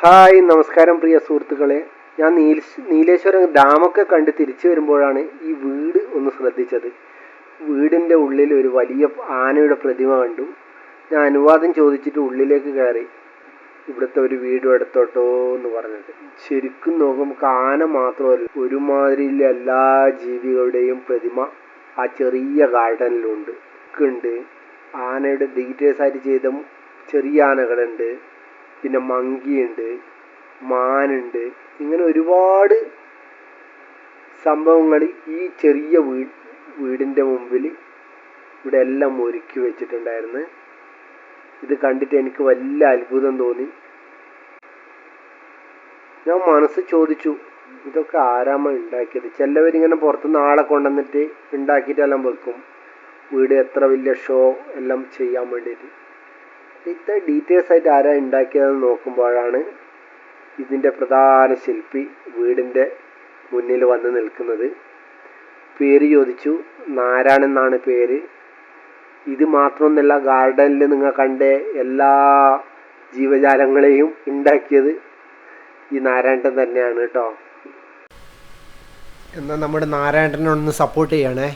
Hi നമസ്കാരം പ്രിയ സുഹൃത്തുക്കളെ. ഞാൻ നീലേശ്വരം ഡാമൊക്കെ കണ്ട് തിരിച്ചു വരുമ്പോഴാണ് ഈ വീട് ഒന്ന് ശ്രദ്ധിച്ചത്. വീടിൻ്റെ ഉള്ളിൽ ഒരു വലിയ ആനയുടെ പ്രതിമ കണ്ടു. ഞാൻ അനുവാദം ചോദിച്ചിട്ട് ഉള്ളിലേക്ക് കയറി. ഇവിടുത്തെ ഒരു വീട് എടുത്തോട്ടോ എന്ന് പറഞ്ഞത്. ശരിക്കും നോക്കുമ്പോൾ ആന മാത്രമല്ല, ഒരുമാതിരിയില്ല എല്ലാ ജീവികളുടെയും പ്രതിമ ആ ചെറിയ ഗാർഡനിലുണ്ട്. ഉണ്ട് ആനയുടെ ഡീറ്റെയിൽസ് ആയിട്ട് ചെയ്ത ചെറിയ ആനകളുണ്ട്, പിന്നെ മങ്കിയുണ്ട്, മാനുണ്ട്. ഇങ്ങനെ ഒരുപാട് സംഭവങ്ങൾ ഈ ചെറിയ വീടിൻ്റെ മുമ്പിൽ ഇവിടെ എല്ലാം ഒരുക്കി വെച്ചിട്ടുണ്ടായിരുന്നു. ഇത് കണ്ടിട്ട് എനിക്ക് വലിയ അത്ഭുതം തോന്നി. ഞാൻ മനസ്സ് ചോദിച്ചു, ഇതൊക്കെ ആരാമ ഉണ്ടാക്കിയത്? ചിലവരിങ്ങനെ പുറത്തുനിന്ന് ആളെ കൊണ്ടുവന്നിട്ട് ഉണ്ടാക്കിയിട്ടെല്ലാം വെക്കും, വീട് എത്ര വലിയ ഷോ എല്ലാം ചെയ്യാൻ വേണ്ടിയിട്ട്. ഇത്ര ഡീറ്റെയിൽസ് ആയിട്ട് ആരാ ഉണ്ടാക്കിയതെന്ന് നോക്കുമ്പോഴാണ് ഇതിൻ്റെ പ്രധാന ശില്പി വീടിൻ്റെ മുന്നിൽ വന്ന് നിൽക്കുന്നത്. പേര് ചോദിച്ചു, നാരായണെന്നാണ് പേര്. ഇത് മാത്രമൊന്നുമല്ല, ഗാർഡനിൽ നിങ്ങൾ കണ്ട എല്ലാ ജീവജാലങ്ങളെയും ഉണ്ടാക്കിയത് ഈ നാരായണൻ തന്നെയാണ് കേട്ടോ. എന്നാൽ നമ്മുടെ നാരായണനെ ഒന്ന് സപ്പോർട്ട് ചെയ്യണേ.